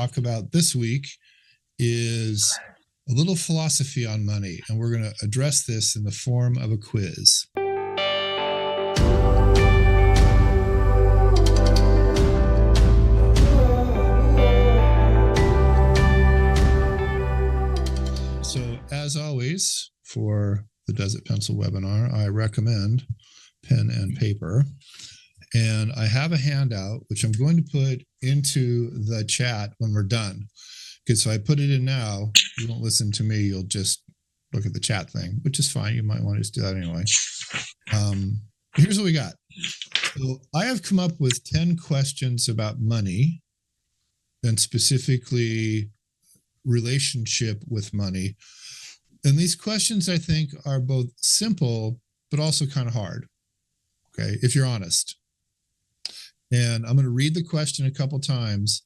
talk about this week is a little philosophy on money, and we're going to address this in the form of a quiz. So, as always, for the Desert Pencil webinar, I recommend pen and paper. And I have a handout, which I'm going to put into the chat when we're done. Okay, so I put it in now. You won't listen to me. You'll just look at the chat thing, which is fine. You might want to just do that anyway. Here's what we got. So I have come up with 10 questions about money, and specifically relationship with money. And these questions, I think, are both simple, but also kind of hard, okay, if you're honest. And I'm going to read the question a couple times.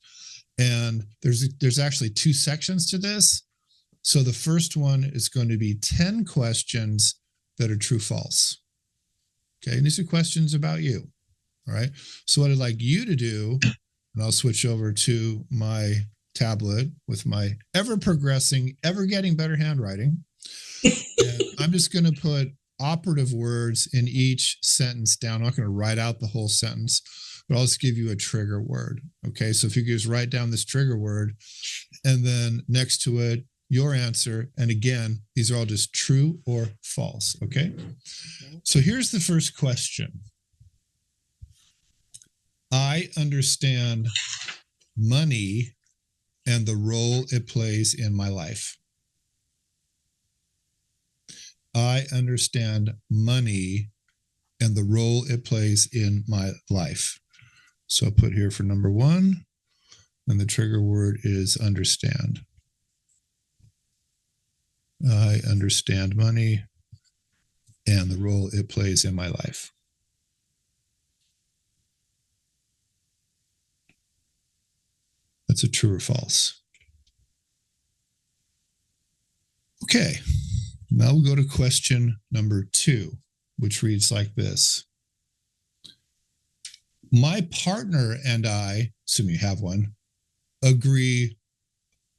And there's actually two sections to this. So the first one is going to be 10 questions that are true, false. Okay, and these are questions about you. All right. So what I'd like you to do, and I'll switch over to my tablet with my ever progressing, ever getting better handwriting. And I'm just going to put operative words in each sentence down. I'm not going to write out the whole sentence, but I'll just give you a trigger word. Okay, so if you could just write down this trigger word, and then next to it, your answer. And again, these are all just true or false. Okay, so here's the first question. I understand money and the role it plays in my life. I understand money and the role it plays in my life. So I'll put here for number one, and the trigger word is understand. I understand money and the role it plays in my life. That's a true or false. Okay, now we'll go to question number two, which reads like this. My partner and I, assuming you have one, agree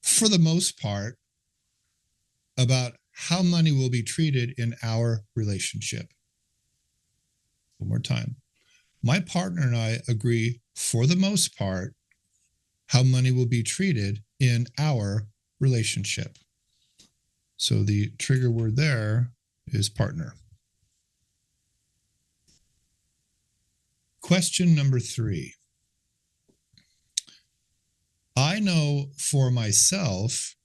for the most part about how money will be treated in our relationship. One more time. My partner and I agree for the most part how money will be treated in our relationship. So the trigger word there is partner. Question number three. I know for myself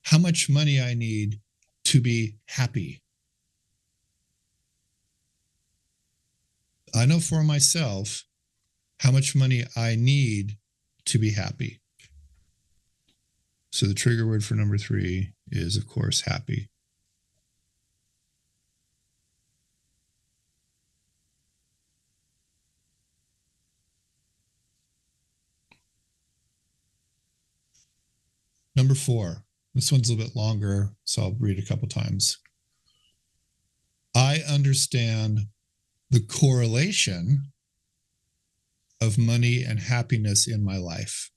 how much money I need to be happy. I know for myself how much money I need to be happy. So the trigger word for number three is, of course, happy. Number four, this one's a little bit longer, so I'll read a couple times. I understand the correlation of money and happiness in my life.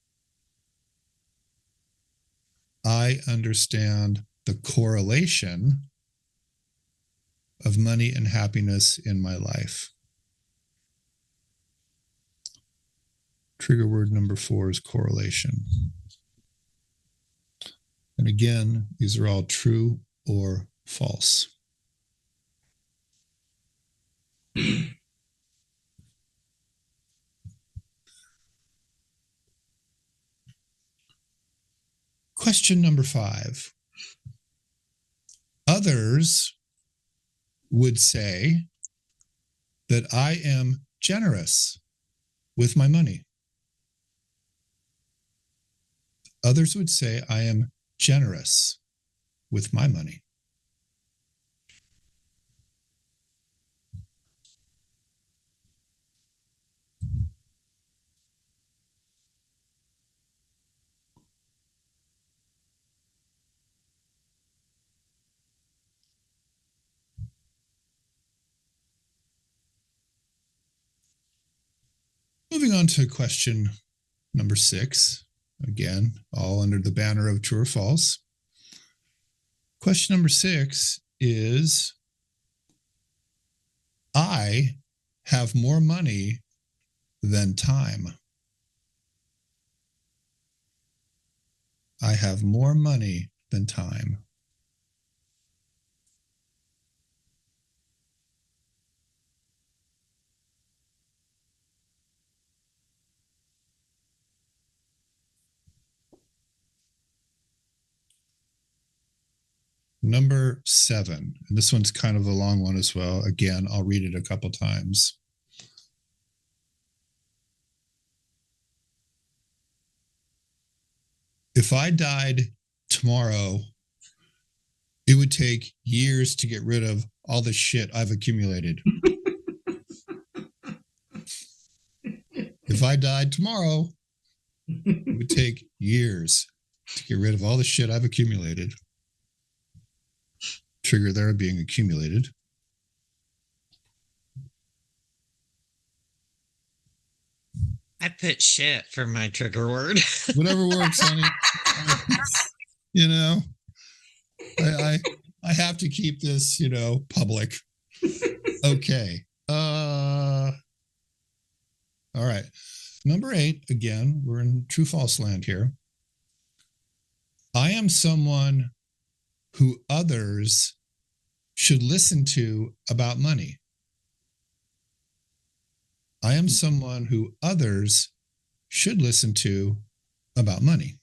I understand the correlation of money and happiness in my life. Trigger word number four is correlation. And again, these are all true or false. Question number five. Others would say that I am generous with my money. Others would say I am generous with my money. Moving on to question number 6. Again, all under the banner of true or false. Question number 6 is, I have more money than time. I have more money than time. Number 7, and this one's kind of a long one as well. Again, I'll read it a couple times. If I died tomorrow, it would take years to get rid of all the shit I've accumulated. If I died tomorrow, it would take years to get rid of all the shit I've accumulated. Trigger there being accumulated. I put shit for my trigger word. Whatever works, honey. You know, I have to keep this, public. Okay. All right. Number 8, again, we're in true false land here. I am someone who others should listen to about money. I am someone who others should listen to about money.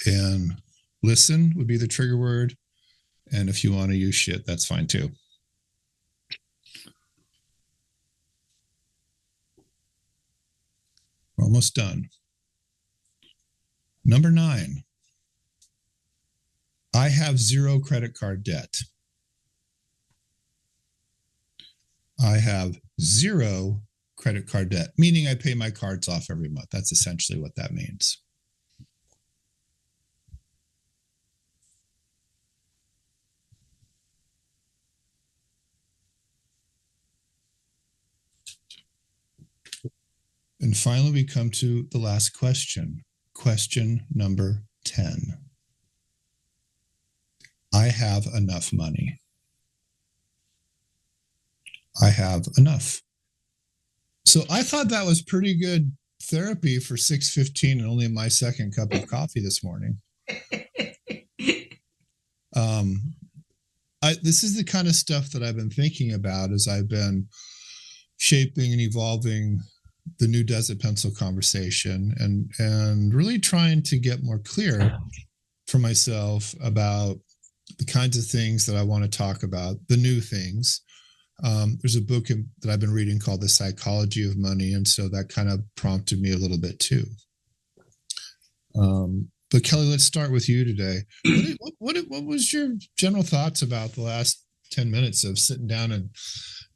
And listen would be the trigger word. And if you want to use shit, that's fine too. We're almost done. Number 9. I have 0 credit card debt. I have 0 credit card debt, meaning I pay my cards off every month. That's essentially what that means. And finally, we come to the last question. Question number 10. I have enough money. I have enough. So I thought that was pretty good therapy for 6:15 and only my second cup of coffee this morning. This is the kind of stuff that I've been thinking about as I've been shaping and evolving the new Desert Pencil conversation and really trying to get more clear for myself about the kinds of things that I want to talk about, the new things. There's a book that I've been reading called The Psychology of Money, and so that kind of prompted me a little bit too. But Kelly, let's start with you today. What was your general thoughts about the last 10 minutes of sitting down and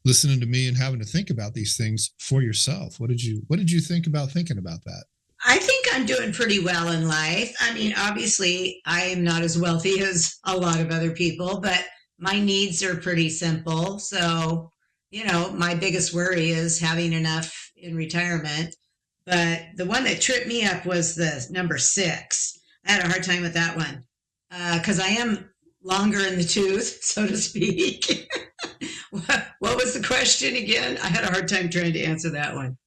listening to me and having to think about these things for yourself? What did you think about thinking about that? I think I'm doing pretty well in life. I mean, obviously, I am not as wealthy as a lot of other people, but my needs are pretty simple. So, my biggest worry is having enough in retirement. But the one that tripped me up was the number 6. I had a hard time with that one because I am longer in the tooth, so to speak. What was the question again? I had a hard time trying to answer that one.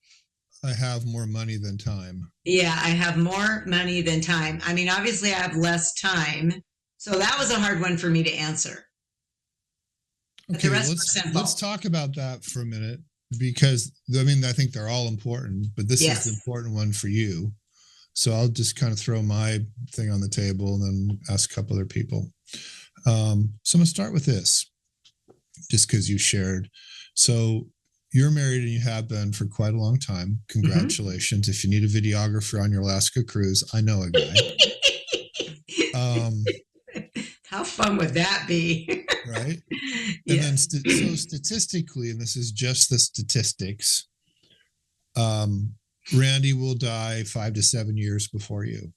I have more money than time. Yeah, I have more money than time. I mean, obviously, I have less time. So that was a hard one for me to answer. But the rest were simple. Let's talk about that for a minute because, I think they're all important, but this is the important one for you. So I'll just kind of throw my thing on the table and then ask a couple other people. So I'm going to start with this, just because you shared. So you're married and you have been for quite a long time. Congratulations. Mm-hmm. If you need a videographer on your Alaska cruise, I know a guy. How fun would that be? Right? And then so statistically, and this is just the statistics, Randy will die 5 to 7 years before you,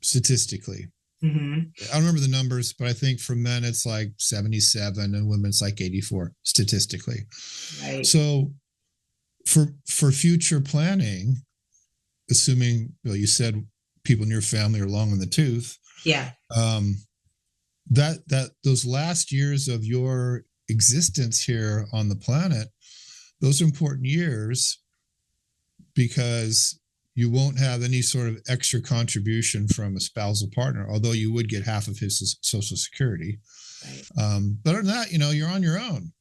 statistically. Mm-hmm. I don't remember the numbers, but I think for men it's like 77 and women it's like 84 statistically. Right. So for future planning, assuming you said people in your family are long in the tooth, Yeah. That those last years of your existence here on the planet, those are important years because you won't have any sort of extra contribution from a spousal partner, although you would get half of his Social Security. Right. But other than that, you're on your own,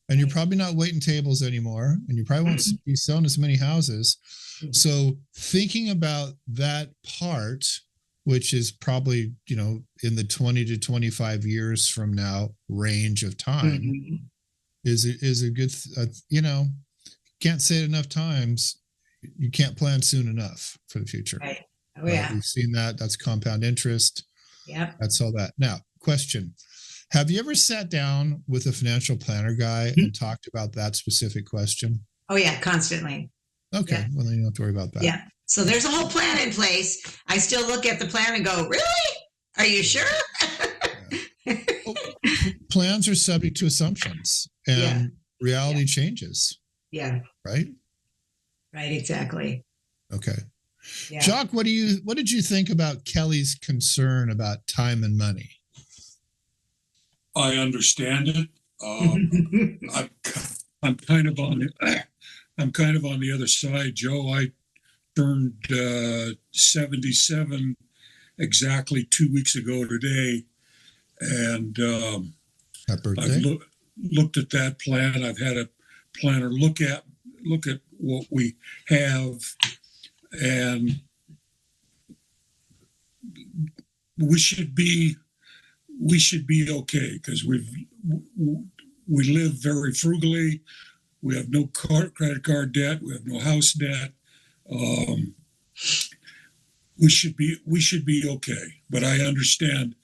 and you're probably not waiting tables anymore, and you probably won't be selling as many houses. So thinking about that part, which is probably, in the 20 to 25 years from now range of time, is a good, can't say it enough times. You can't plan soon enough for the future. Right. Oh, right? yeah. We've seen that. That's compound interest. Yep. That's all that. Now, question. Have you ever sat down with a financial planner guy and talked about that specific question? Oh, yeah, constantly. Okay. Yeah. Well, then you don't have to worry about that. Yeah. So there's a whole plan in place. I still look at the plan and go, really? Are you sure? Well, plans are subject to assumptions, and reality changes. Yeah. Right? Right, exactly. Okay. Yeah. Jacques, what did you think about Kelly's concern about time and money? I understand it. I'm kind of on the other side, Joe. I turned 77 exactly 2 weeks ago today, and Happy birthday. I've looked at that plan. I've had a planner look at what we have, and we should be okay because we live very frugally. We have no credit card debt. We have no house debt. We should be okay. But I understand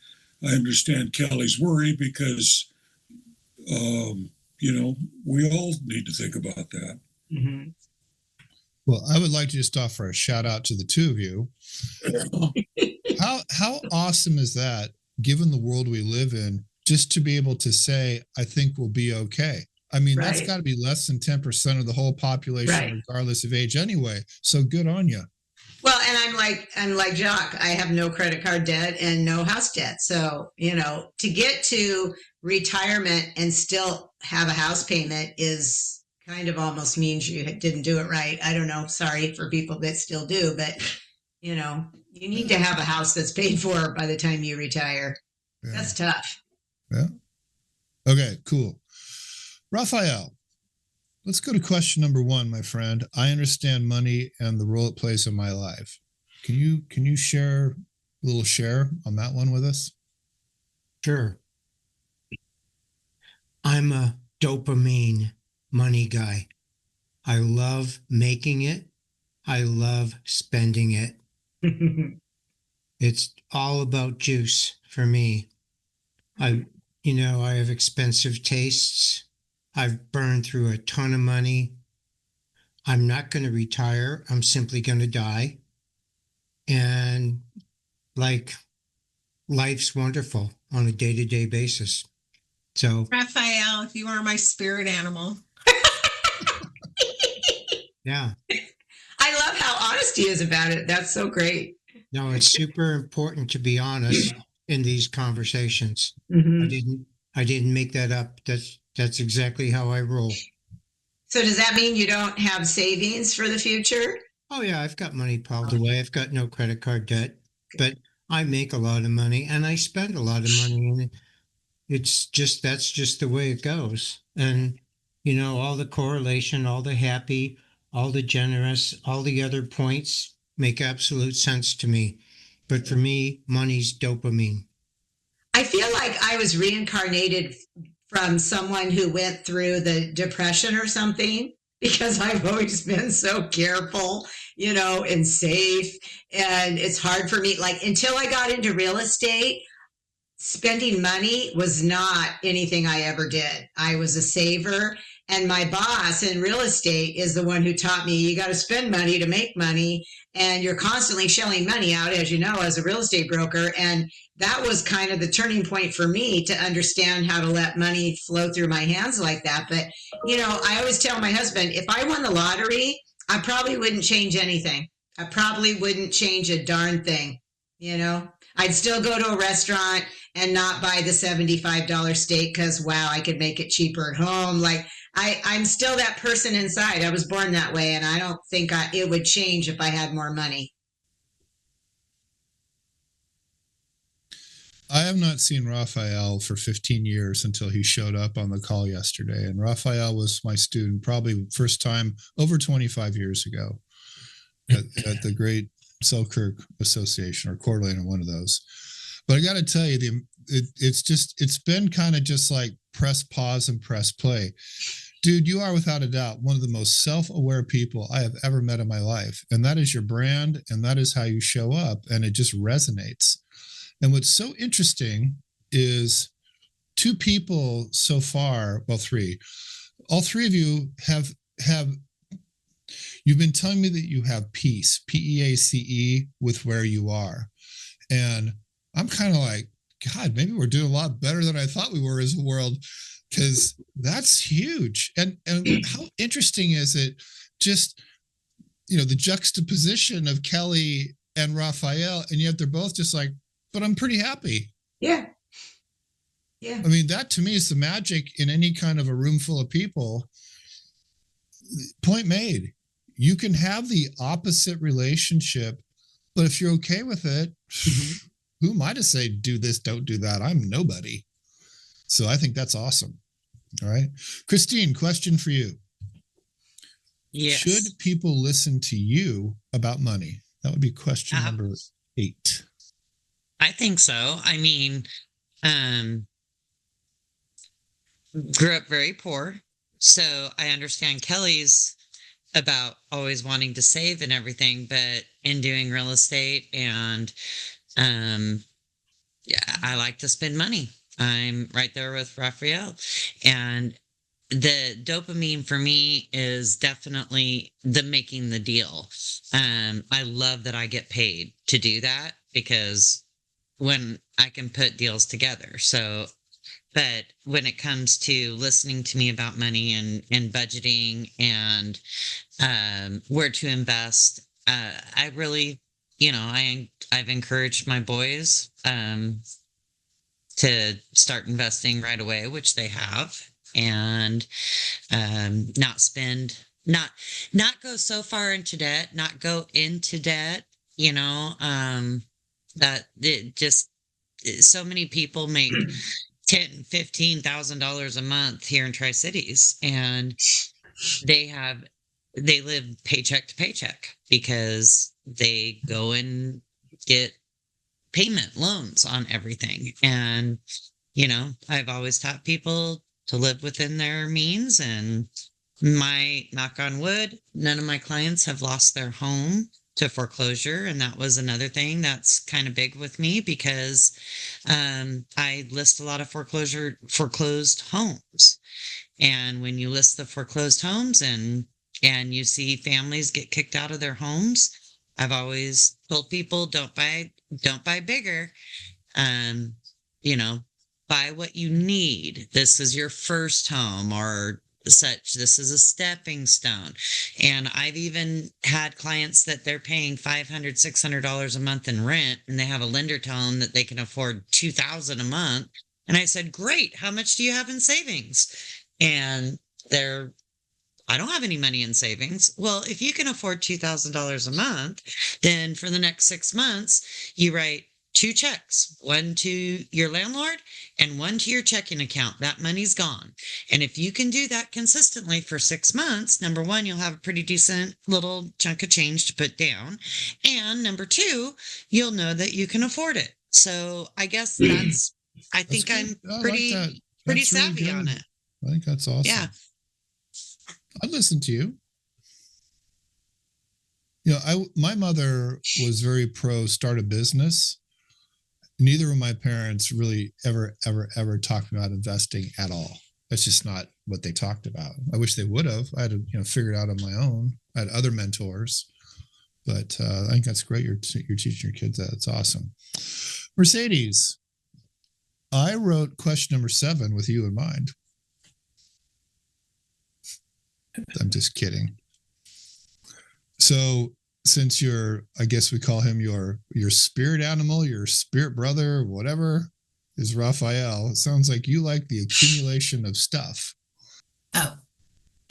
Kelly's worry because we all need to think about that. Mm-hmm. Well, I would like to just offer a shout out to the two of you. How awesome is that, given the world we live in, just to be able to say, I think we'll be okay. I mean, that's got to be less than 10% of the whole population, regardless of age anyway. So good on you. Well, and I'm like Jacques, I have no credit card debt and no house debt. So, to get to retirement and still have a house payment is kind of almost means you didn't do it right. I don't know. Sorry for people that still do, but you need to have a house that's paid for by the time you retire. Yeah. That's tough. Yeah. Okay, cool. Raphael, let's go to question number 1, my friend. I understand money and the role it plays in my life. Can you share a little share on that one with us? Sure. I'm a dopamine money guy. I love making it. I love spending it. It's all about juice for me. I have expensive tastes. I've burned through a ton of money. I'm not going to retire. I'm simply going to die. And life's wonderful on a day-to-day basis. So, Raphael, if you are my spirit animal. Yeah. I love how honest he is about it. That's so great. No, it's super important to be honest in these conversations. Mm-hmm. I didn't make that up. That's exactly how I roll. So does that mean you don't have savings for the future? Oh yeah, I've got money piled away. I've got no credit card debt, but I make a lot of money and I spend a lot of money, and that's just the way it goes. And all the correlation, all the happy, all the generous, all the other points make absolute sense to me. But for me, money's dopamine. I feel like I was reincarnated from someone who went through the depression or something, because I've always been so careful, and safe. And it's hard for me, until I got into real estate, spending money was not anything I ever did. I was a saver. And my boss in real estate is the one who taught me you got to spend money to make money. And you're constantly shelling money out, as you know, as a real estate broker. And that was kind of the turning point for me to understand how to let money flow through my hands like that. But, I always tell my husband, if I won the lottery, I probably wouldn't change anything. I probably wouldn't change a darn thing. I'd still go to a restaurant and not buy the $75 steak because, wow, I could make it cheaper at home. Like, I'm still that person inside. I was born that way, and I don't think it would change if I had more money. I have not seen Raphael for 15 years until he showed up on the call yesterday. And Raphael was my student probably first time over 25 years ago at the great Selkirk Association or Coeur d'Alene, or one of those. But I got to tell you, it's been kind of just like press pause and press play. Dude, you are without a doubt one of the most self-aware people I have ever met in my life. And that is your brand, and that is how you show up, and it just resonates. And what's so interesting is two people so far, well, three, all three of you have you've been telling me that you have peace, P-E-A-C-E, with where you are. And I'm kind of like, God, maybe we're doing a lot better than I thought we were as a world, because that's huge. And how interesting is it, just, the juxtaposition of Kelly and Raphael, and yet they're both just like, but I'm pretty happy. Yeah. Yeah. I mean, that to me is the magic in any kind of a room full of people. Point made. You can have the opposite relationship, but if you're okay with it, who am I to say, do this, don't do that? I'm nobody. So I think that's awesome. All right. Christine, question for you. Yes. Should people listen to you about money? That would be question number 8. I think so. I mean, grew up very poor, so I understand Kelly's about always wanting to save and everything, but in doing real estate and yeah, I like to spend money. I'm right there with Raphael, and the dopamine for me is definitely the making the deal. I love that I get paid to do that, because when I can put deals together. So, but when it comes to listening to me about money and budgeting and where to invest, I really, I've encouraged my boys to start investing right away, which they have, and not go so far into debt, not go into debt, that it just, so many people make $10,000-$15,000 a month here in Tri-Cities, and they live paycheck to paycheck because they go and get payment loans on everything. And I've always taught people to live within their means, and my knock on wood, none of my clients have lost their home to foreclosure. And that was another thing that's kind of big with me, because I list a lot of foreclosed homes. And when you list the foreclosed homes and you see families get kicked out of their homes, I've always told people, don't buy bigger. Buy what you need. This is your first home or such. This is a stepping stone. And I've even had clients that they're paying $500, $600 a month in rent, and they have a lender tell them that they can afford $2,000 a month. And I said, great. How much do you have in savings? And I don't have any money in savings. Well, if you can afford $2,000 a month, then for the next 6 months, you write 2 checks, one to your landlord and one to your checking account. That money's gone. And if you can do that consistently for 6 months, number one, you'll have a pretty decent little chunk of change to put down. And number two, you'll know that you can afford it. So I guess I think I'm pretty savvy really on it. I think that's awesome. Yeah. I'd listen to you. My mother was very pro start a business. Neither of my parents really ever talked about investing at all. That's just not what they talked about. I wish they would have. I had to, figure it out on my own. I had other mentors, but I think that's great. You're teaching your kids that. It's awesome. Mercedes, I wrote question number 7 with you in mind. I'm just kidding. So since I guess we call him your spirit animal, your spirit brother, whatever, is Raphael. It sounds like you like the accumulation of stuff. Oh,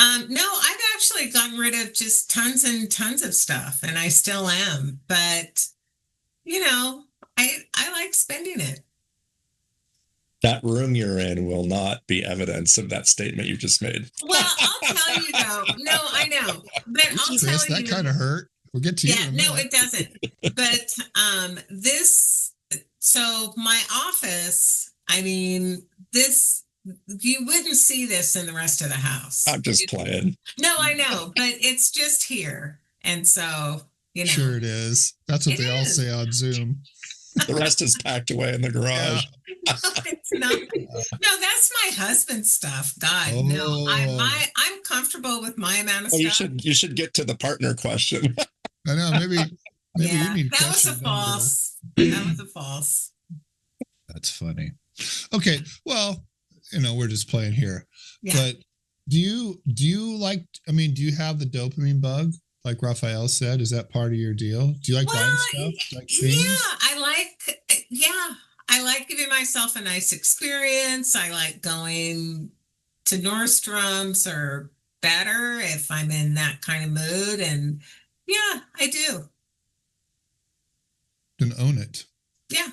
no, I've actually gotten rid of just tons and tons of stuff, and I still am. But I like spending it. That room you're in will not be evidence of that statement you just made. Well, I'll tell you though. No, I know, but I'll tell Chris, you that kind of hurt. We'll get to you. Yeah, no, it doesn't. But so my office, I mean, this, you wouldn't see this in the rest of the house. I'm just playing. No, I know, but it's just here. And so, Sure it is. That's what they all say on Zoom. The rest is packed away in the garage. No, it's not. No, that's my husband's stuff. God, no. I'm comfortable with my amount of stuff. You should get to the partner question. I know, maybe yeah, you need that was a false. That was a false. That's funny. Okay, well, we're just playing here. Yeah. But do you like? I mean, do you have the dopamine bug? Like Raphael said, is that part of your deal? Do you like buying stuff? Like things? I like giving myself a nice experience. I like going to Nordstrom's or better if I'm in that kind of mood. And yeah, I do. Then own it. Yeah.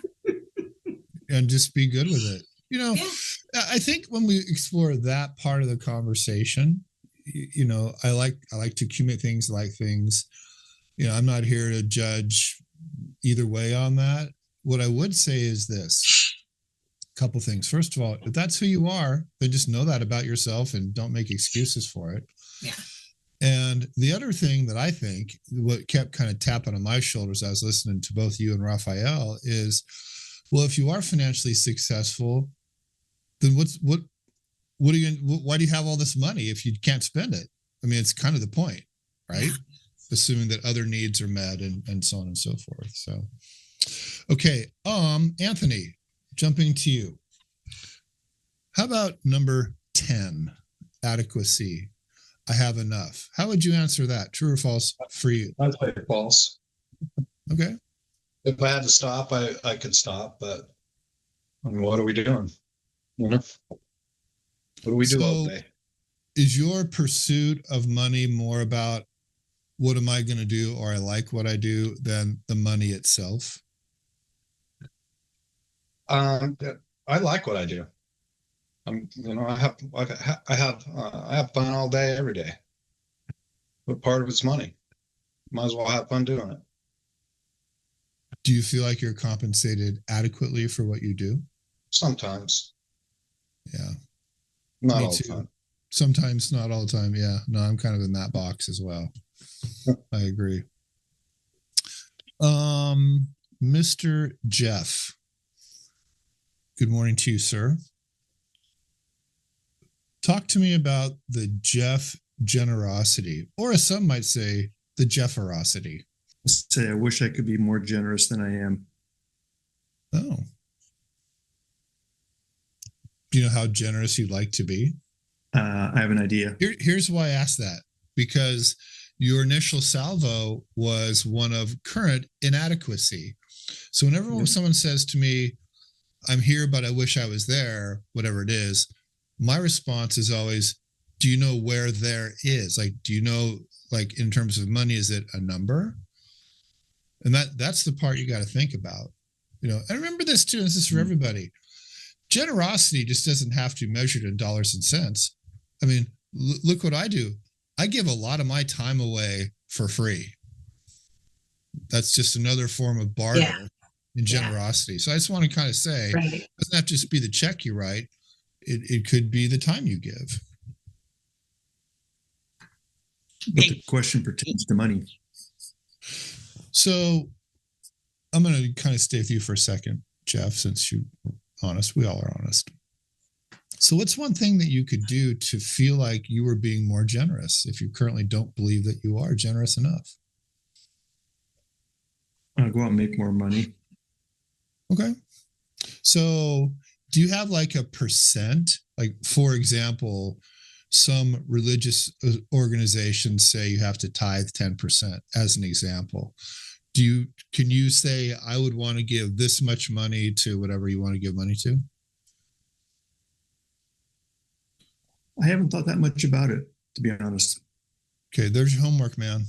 And just be good with it. Yeah. I think when we explore that part of the conversation, I like to accumulate things, like things. I'm not here to judge either way on that. What I would say is this: a couple things. First of all, if that's who you are, then just know that about yourself and don't make excuses for it. Yeah. And the other thing that I think, what kept kind of tapping on my shoulders as I was listening to both you and Raphael, is, well, if you are financially successful, then what are you? Why do you have all this money if you can't spend it? I mean, it's kind of the point, right? Yeah. Assuming that other needs are met and so on and so forth. So, okay, Anthony, jumping to you. How about number 10, adequacy? I have enough. How would you answer that? True or false for you? I'd say false. Okay. If I had to stop, I could stop, but I mean, what are we doing? What do we do all day? Is your pursuit of money more about what am I going to do, or I like what I do, than the money itself? I like what I do. I have fun all day, every day. But part of it's money. Might as well have fun doing it. Do you feel like you're compensated adequately for what you do? Sometimes. Yeah. Not all the time. Sometimes, not all the time. Yeah. No, I'm kind of in that box as well. I agree. Mr. Jeff. Good morning to you, sir. Talk to me about the Jeff generosity, or as some might say, the Jefferosity. I wish I could be more generous than I am. Oh. Do you know how generous you'd like to be? I have an idea. Here's why I asked that. Because your initial salvo was one of current inadequacy. So whenever someone says to me, I'm here, but I wish I was there, whatever it is, my response is always, do you know where there is? Like, do you know, like, in terms of money, is it a number? And that's the part you got to think about. And remember this too, and this is for everybody. Generosity just doesn't have to be measured in dollars and cents. I mean, look what I do. I give a lot of my time away for free. That's just another form of barter in generosity. So I just want to kind of say, it doesn't have to just be the check you write. It could be the time you give. But the question pertains to money. So I'm going to kind of stay with you for a second, Jeff, since you're honest. We all are honest. So what's one thing that you could do to feel like you were being more generous if you currently don't believe that you are generous enough? I'll go out and make more money. Okay. So do you have like a percent? Like, for example, some religious organizations say you have to tithe 10% as an example. Can you say, I would want to give this much money to whatever you want to give money to? I haven't thought that much about it, to be honest. Okay, there's your homework, man.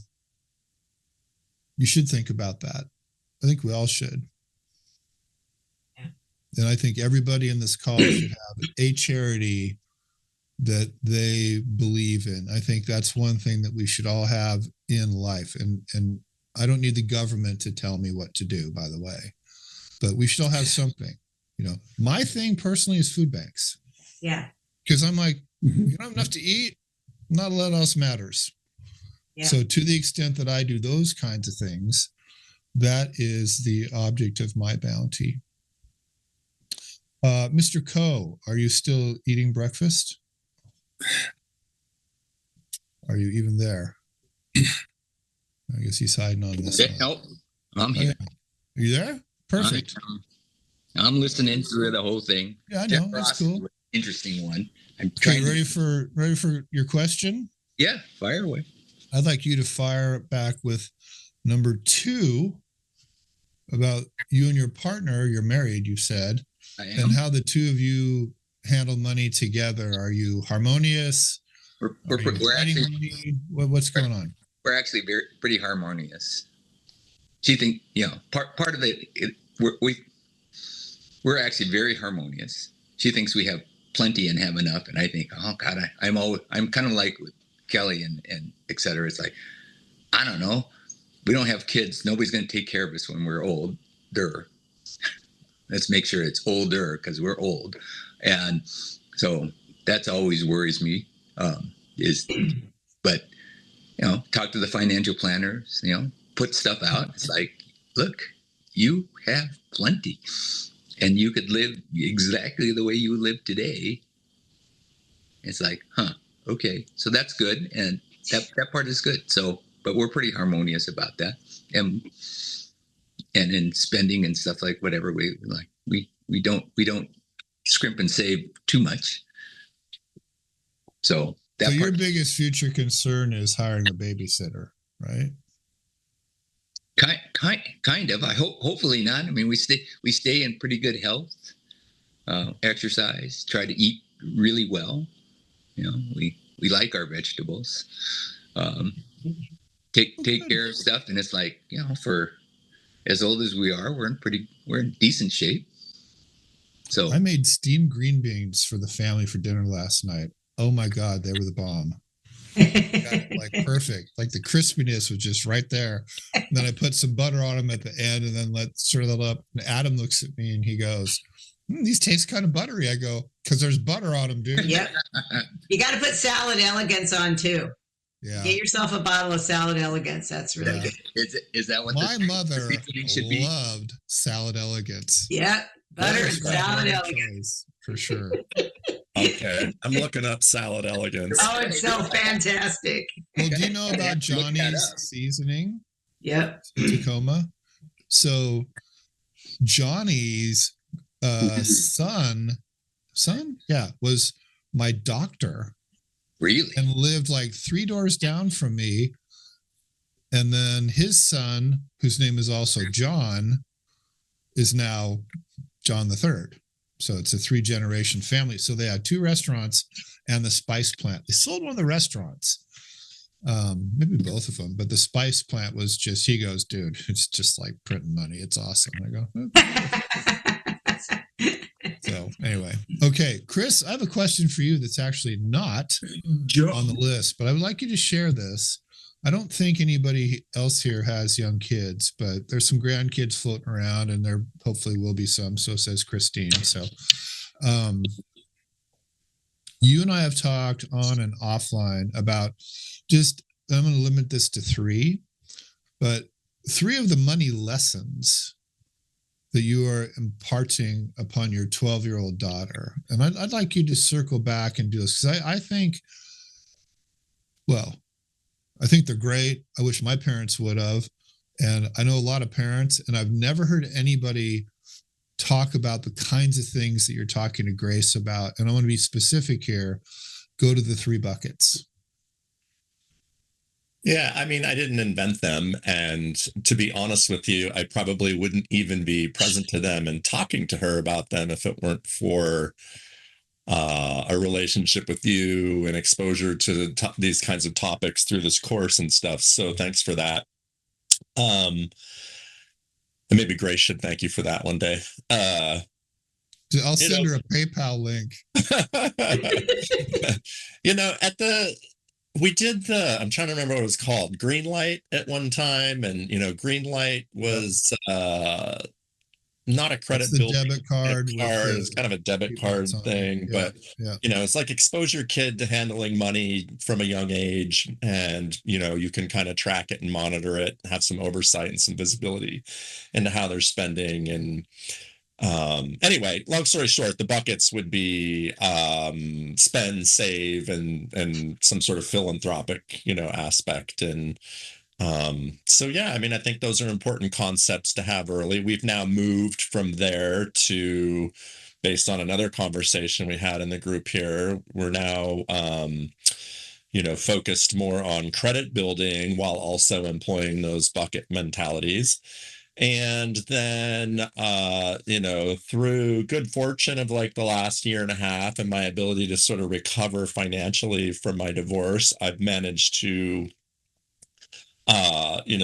You should think about that. I think we all should. Yeah. And I think everybody in this call should have a charity that they believe in. I think that's one thing that we should all have in life. And I don't need the government to tell me what to do, by the way, but we should all have something. You know, my thing personally is food banks. Yeah. Because I'm like, you don't have enough to eat, not a lot else matters. Yeah. So to the extent that I do those kinds of things, that is the object of my bounty. Mr. Coe, are you still eating breakfast? Are you even there? I guess he's hiding on this one. Help. I'm here. Are you there? Perfect. I'm listening through the whole thing. Yeah, I know. Jeff That's Ross cool. is an interesting one. I'm Okay, trying ready for your question? Yeah, fire away. I'd like you to fire back with number 2 about you and your partner. You're married, you said, I am. and how the two of you handle money together. Are you harmonious? We're Are you actually fighting money? What's going on? we're actually pretty harmonious. She think part of it. We're actually very harmonious. She thinks we have plenty and have enough, and I think, oh God, I'm kind of like with Kelly and et cetera. It's like, I don't know. We don't have kids. Nobody's going to take care of us when we're older. Let's make sure it's older because we're old. And so that's always worries me. But talk to the financial planners, put stuff out. It's like, look, you have plenty and you could live exactly the way you live today. It's like, okay. So that's good. And that part is good. So, but we're pretty harmonious about that. And in spending and stuff, like whatever we like, we don't scrimp and save too much. So your biggest future concern is hiring a babysitter, right? Kind of. I hopefully not. I mean, we stay in pretty good health, exercise, try to eat really well. We like our vegetables, take care of stuff. And it's like, for as old as we are, we're in decent shape. So I made steamed green beans for the family for dinner last night. Oh my God, they were the bomb. Like perfect. Like the crispiness was just right there. And then I put some butter on them at the end and then stir that up. And Adam looks at me and he goes, these taste kind of buttery. I go, because there's butter on them, dude. Yep. You got to put Salad Elegance on too. Yeah. Get yourself a bottle of Salad Elegance. That's really good. Is that what my mother should be? Loved Salad Elegance? Yeah. Butter and Salad Elegance. For sure. Okay, I'm looking up Salad Elegance. Oh, it's so fantastic. Well, do you know about Johnny's seasoning? Yep. Tacoma. So Johnny's son, was my doctor. Really? And lived like 3 doors down from me. And then his son, whose name is also John, is now John the Third. So it's a 3-generation family. So they had 2 restaurants and the spice plant. They sold one of the restaurants, maybe both of them, but the spice plant was just, he goes, dude, it's just like printing money. It's awesome. I go, okay. So anyway, okay, Chris, I have a question for you that's actually not on the list, but I would like you to share this. I don't think anybody else here has young kids, but there's some grandkids floating around and there hopefully will be some. So says Christine. So you and I have talked on and offline about I'm going to limit this to 3, but 3 of the money lessons that you are imparting upon your 12-year-old daughter? And I'd like you to circle back and do this, because I think, well, I think they're great. I wish my parents would have. And I know a lot of parents, and I've never heard anybody talk about the kinds of things that you're talking to Grace about. And I want to be specific here. Go to the 3 buckets. Yeah, I mean, I didn't invent them. And to be honest with you, I probably wouldn't even be present to them and talking to her about them if it weren't for a relationship with you and exposure to these kinds of topics through this course and stuff. So thanks for that. And maybe Grace should thank you for that one day. I'll send her a PayPal link. We did I'm trying to remember what it was called, Green Light at one time. And, Green Light was not a credit building debit card. It's kind of a debit card thing, but it's like expose your kid to handling money from a young age, and you can kind of track it and monitor it, have some oversight and some visibility into how they're spending. And anyway, long story short, the buckets would be spend, save, and some sort of philanthropic aspect. And so, yeah, I mean, I think those are important concepts to have early. We've now moved from there to, based on another conversation we had in the group here, we're now, focused more on credit building while also employing those bucket mentalities. And then, through good fortune of like the last year and a half and my ability to sort of recover financially from my divorce, I've managed to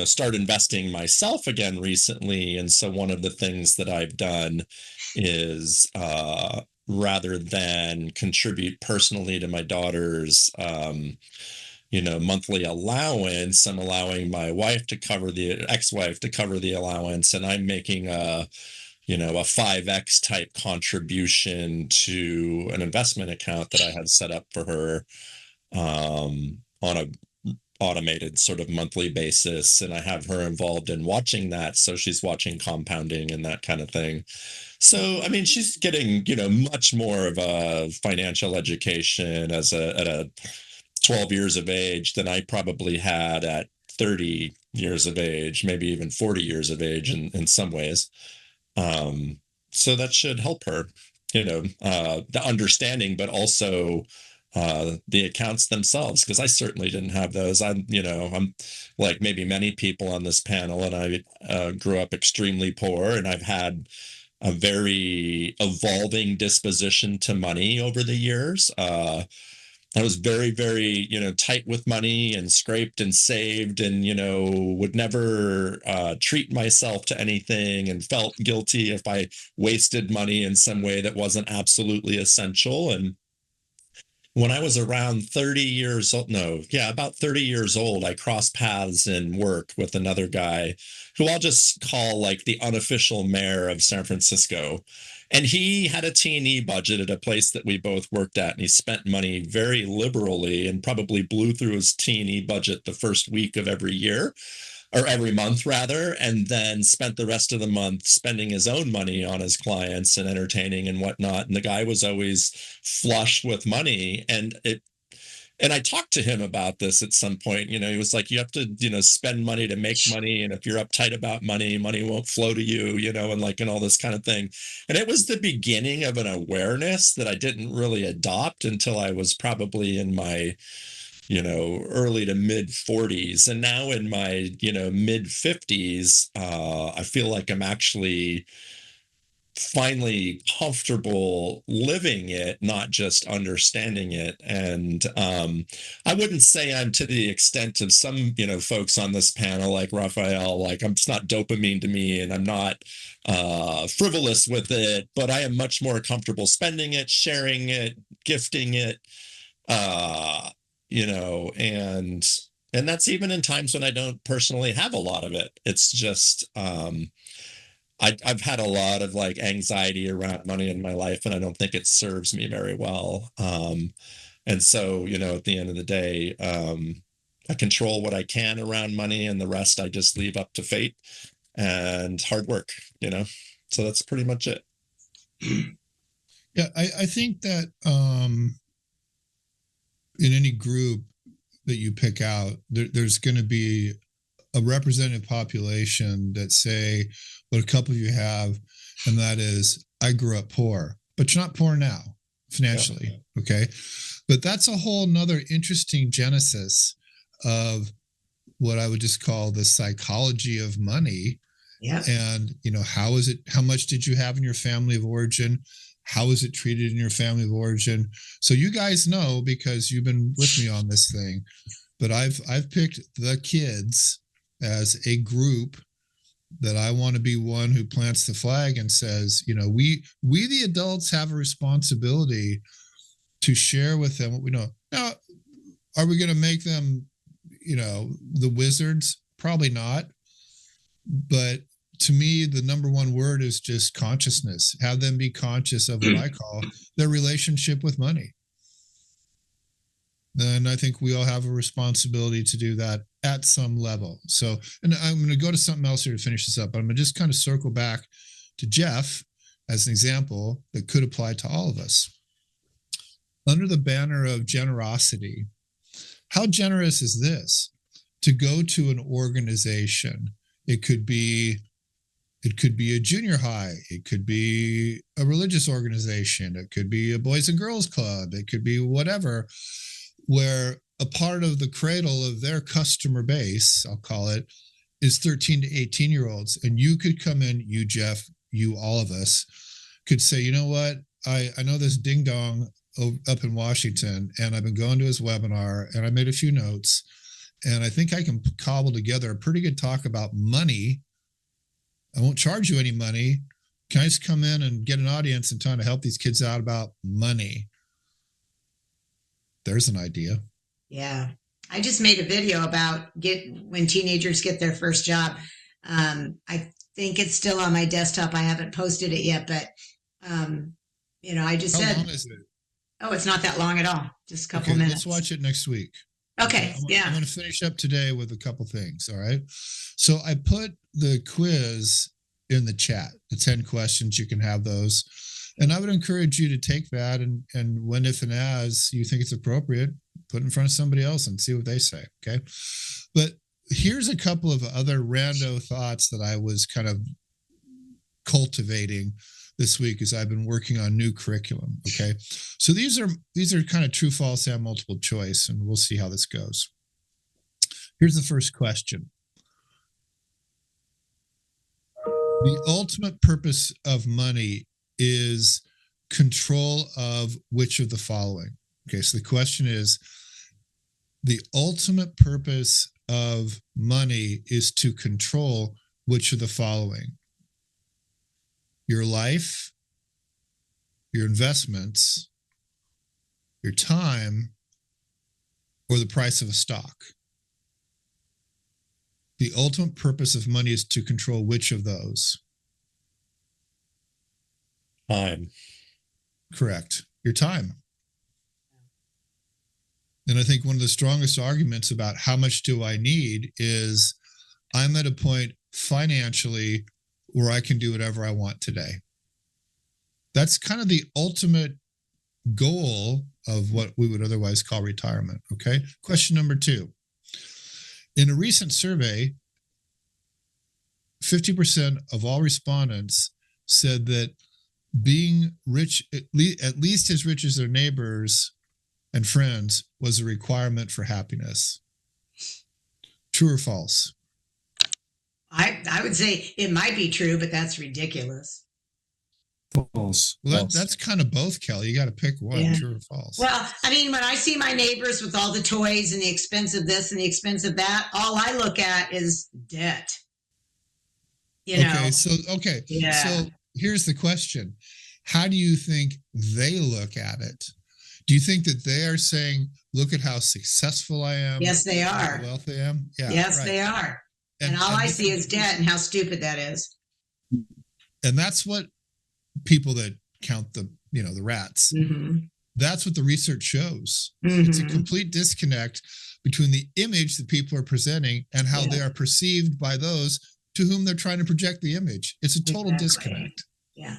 start investing myself again recently. And so one of the things that I've done is rather than contribute personally to my daughter's monthly allowance, I'm allowing my wife to cover the ex-wife to cover the allowance, and I'm making a 5x type contribution to an investment account that I had set up for her on a automated sort of monthly basis, and I have her involved in watching that, so she's watching compounding and that kind of thing. So I mean, she's getting much more of a financial education at a 12 years of age than I probably had at 30 years of age, maybe even 40 years of age in some ways. So that should help her, the understanding, but also the accounts themselves, because I certainly didn't have those. I'm like maybe many people on this panel, and I grew up extremely poor, and I've had a very evolving disposition to money over the years. I was very, very, tight with money and scraped and saved, and, would never treat myself to anything, and felt guilty if I wasted money in some way that wasn't absolutely essential. And when I was around 30 years old, about 30 years old, I crossed paths in work with another guy who I'll just call like the unofficial mayor of San Francisco. And he had a T&E budget at a place that we both worked at, and he spent money very liberally and probably blew through his T&E budget the first week of every year, or every month rather, and then spent the rest of the month spending his own money on his clients and entertaining and whatnot. And the guy was always flush with money. And I talked to him about this at some point. He was like, you have to, spend money to make money. And if you're uptight about money, money won't flow to you, and all this kind of thing. And it was the beginning of an awareness that I didn't really adopt until I was probably in my, early to mid 40s. And now in my, mid 50s, I feel like I'm actually finally comfortable living it, not just understanding it. And I wouldn't say I'm to the extent of some, folks on this panel like Raphael, like it's not dopamine to me, and I'm not frivolous with it, but I am much more comfortable spending it, sharing it, gifting it, and that's even in times when I don't personally have a lot of it. It's just I've had a lot of like anxiety around money in my life, and I don't think it serves me very well. And so, at the end of the day, I control what I can around money, and the rest I just leave up to fate and hard work. So that's pretty much it. Yeah, I think that in any group that you pick out, there's going to be a representative population that say what a couple of you have, and that is, I grew up poor, but you're not poor now financially. Yeah. Okay. But that's a whole nother interesting genesis of what I would just call the psychology of money. Yeah. And, how much did you have in your family of origin? How is it treated in your family of origin? So you guys know, because you've been with me on this thing, but I've picked the kids as a group that I want to be one who plants the flag and says, we the adults have a responsibility to share with them what we know. Now, are we going to make them, the wizards? Probably not. But to me, the number one word is just consciousness. Have them be conscious of what I call their relationship with money. Then I think we all have a responsibility to do that at some level. So, and I'm going to go to something else here to finish this up, but I'm going to just kind of circle back to Jeff as an example that could apply to all of us. Under the banner of generosity, how generous is this? To go to an organization. It could be a junior high. It could be a religious organization. It could be a boys and girls club. It could be whatever, where a part of the cradle of their customer base, I'll call it, is 13 to 18-year-olds. And you could come in, you, Jeff, you, all of us, could say, you know what? I know this ding dong up in Washington, and I've been going to his webinar, and I made a few notes, and I think I can cobble together a pretty good talk about money. I won't charge you any money. Can I just come in and get an audience and try to help these kids out about money? There's an idea. Yeah. I just made a video about when teenagers get their first job. I think it's still on my desktop. I haven't posted it yet, but I just said, how long is it? Oh, it's not that long at all. Just a couple minutes. Let's watch it next week. Okay. I'm going to finish up today with a couple things. All right. So I put the quiz in the chat, the 10 questions. You can have those. And I would encourage you to take that and when, if, and as you think it's appropriate, put it in front of somebody else and see what they say. Okay. But here's a couple of other rando thoughts that I was kind of cultivating this week as I've been working on new curriculum. Okay. So these are kind of true, false, and multiple choice, and we'll see how this goes. Here's the first question. The ultimate purpose of money is control of which of the following? Okay, so the question is, the ultimate purpose of money is to control which of the following? Your life, your investments, your time, or the price of a stock? The ultimate purpose of money is to control which of those? Time. Correct. Your time. And I think one of the strongest arguments about how much do I need is I'm at a point financially where I can do whatever I want today. That's kind of the ultimate goal of what we would otherwise call retirement. Okay. Question number 2. In a recent survey, 50% of all respondents said that being rich, at least as rich as their neighbors and friends, was a requirement for happiness. True or false? I would say it might be true, but that's ridiculous. False. Well, that's kind of both, Kelly. You got to pick one, Yeah. true or false. Well, I mean, when I see my neighbors with all the toys and the expense of this and the expense of that, all I look at is debt. Okay, so Yeah. So here's the question. How do you think they look at it? Do you think that they are saying, look at how successful I am? Yes, they are. How wealthy I am? Yeah. Yes, right. they are. And all I see is debt and how stupid that is. And that's what people that count the rats, Mm-hmm. that's what the research shows. Mm-hmm. It's a complete disconnect between the image that people are presenting and how they are perceived by those to whom they're trying to project the image. It's a total Exactly. disconnect. Yeah.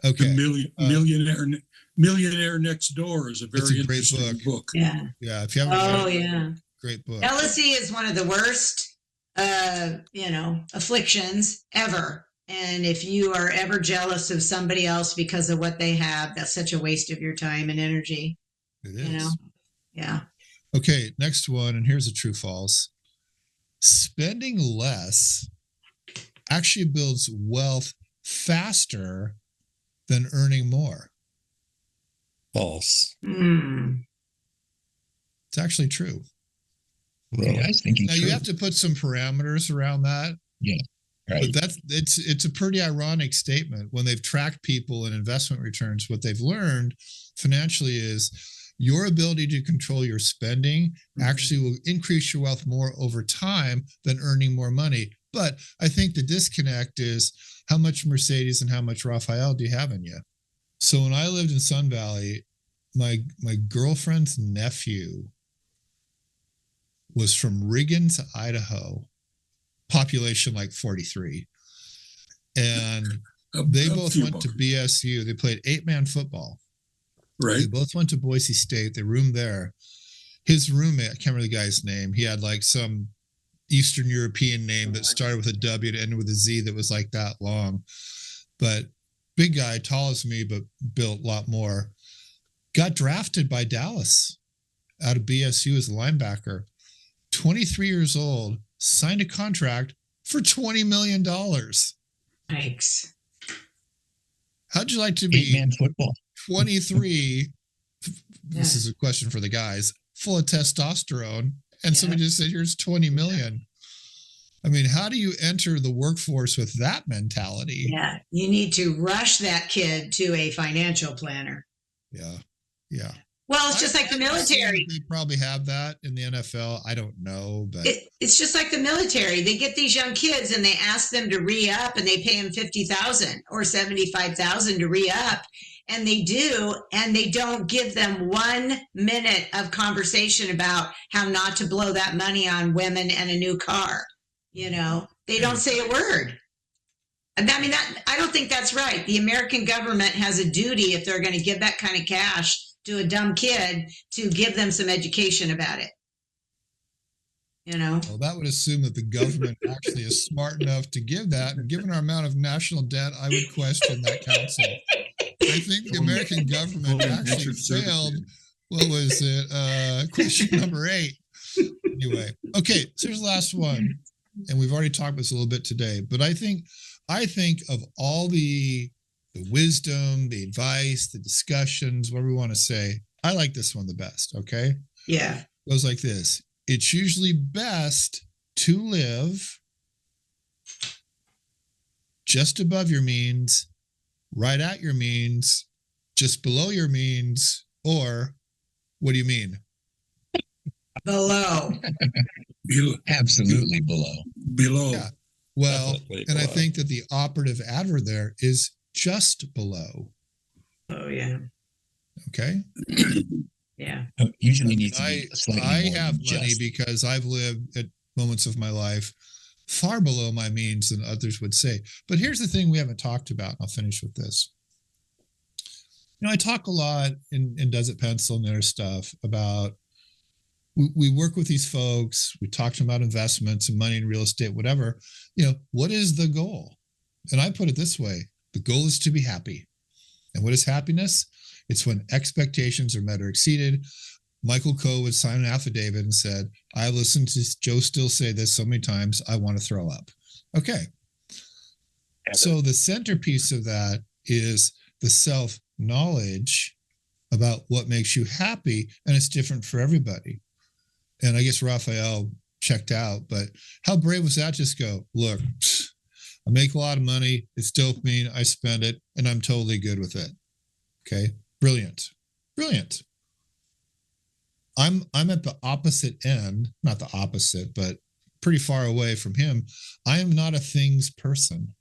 Okay. The Millionaire Next Door is a It's very a great interesting book. Yeah. Yeah. If you haven't Oh, read it, yeah. great book. Jealousy is one of the worst, afflictions ever. And if you are ever jealous of somebody else because of what they have, that's such a waste of your time and energy. It You know? is. Yeah. Okay. Next one. And here's a true false. Spending less actually builds wealth faster than earning more. False. It's actually true. Really? I was thinking Now true. you have to put some parameters around that. Yeah. Right. But it's a pretty ironic statement. When they've tracked people in investment returns, what they've learned financially is your ability to control your spending actually will increase your wealth more over time than earning more money. But I think the disconnect is how much Mercedes and how much Raphael do you have in you? So when I lived in Sun Valley, my girlfriend's nephew was from Riggins, Idaho, population like 43. And they both went to BSU. They played 8-man football. Right. They both went to Boise State. They roomed there. His roommate, I can't remember the guy's name. He had like some Eastern European name that started with a W and ended with a Z that was like that long. But big guy, tall as me, but built a lot more. Got drafted by Dallas out of BSU as a linebacker. 23 years old, signed a contract for $20 million. Yikes. How'd you like to be 8-man football? 23? This Yeah. is a question for the guys, full of testosterone, and somebody just said, here's 20 million. I mean, how do you enter the workforce with that mentality? Yeah. You need to rush that kid to a financial planner. Yeah. Yeah. Well, it's just like the military. They probably have that in the NFL. I don't know, but It's just like the military. They get these young kids and they ask them to re-up, and they pay them $50,000 or $75,000 to re-up, and they do, and they don't give them 1 minute of conversation about how not to blow that money on women and a new car. They don't say a word. I mean, I don't think that's right. The American government has a duty, if they're going to give that kind of cash to a dumb kid, to give them some education about it. Well, that would assume that the government actually is smart enough to give that. And given our amount of national debt, I would question that counsel. I think the American government actually failed. What was it? Question number 8. Anyway, okay. So here's the last one, and we've already talked about this a little bit today. But I think of all the wisdom, the advice, the discussions, whatever we want to say, I like this one the best. Okay. Yeah. It goes like this. It's usually best to live just above your means, right at your means, just below your means, or what do you mean? Below. Absolutely below. Yeah. Well, Definitely and I below. think that the operative adverb there is just below. Oh, yeah. Okay. Yeah. Usually needs to be slightly I more have than money just. because I've lived at moments of my life far below my means than others would say. But here's the thing we haven't talked about, and I'll finish with this. I talk a lot in Does It Pencil and other stuff about we work with these folks, we talk to them about investments and money in real estate, whatever. What is the goal? And I put it this way: the goal is to be happy. And what is happiness? It's when expectations are met or exceeded. Michael Coe would sign an affidavit and said, I listened to Joe Still say this so many times, I want to throw up. Okay. So the centerpiece of that is the self-knowledge about what makes you happy, and it's different for everybody. And I guess Raphael checked out, but how brave was that? Just go, look, I make a lot of money. It's dopamine. I spend it, and I'm totally good with it. Okay. Brilliant. I'm at the opposite end, not the opposite, but pretty far away from him. I am not a things person.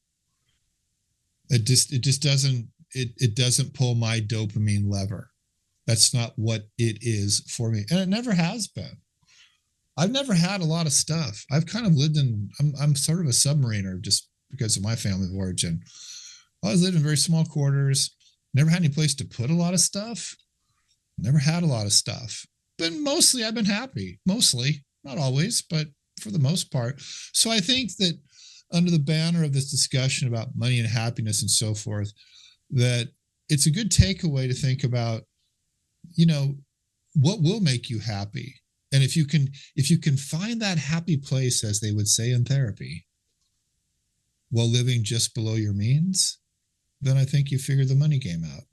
It just doesn't pull my dopamine lever. That's not what it is for me. And it never has been. I've never had a lot of stuff. I've kind of lived in, I'm sort of a submariner just because of my family of origin. I always lived in very small quarters, never had any place to put a lot of stuff, never had a lot of stuff. But mostly I've been happy. Mostly, not always, but for the most part. So I think that under the banner of this discussion about money and happiness and so forth, that it's a good takeaway to think about, you know, what will make you happy. And if you can find that happy place, as they would say in therapy, while living just below your means, then I think you figured the money game out.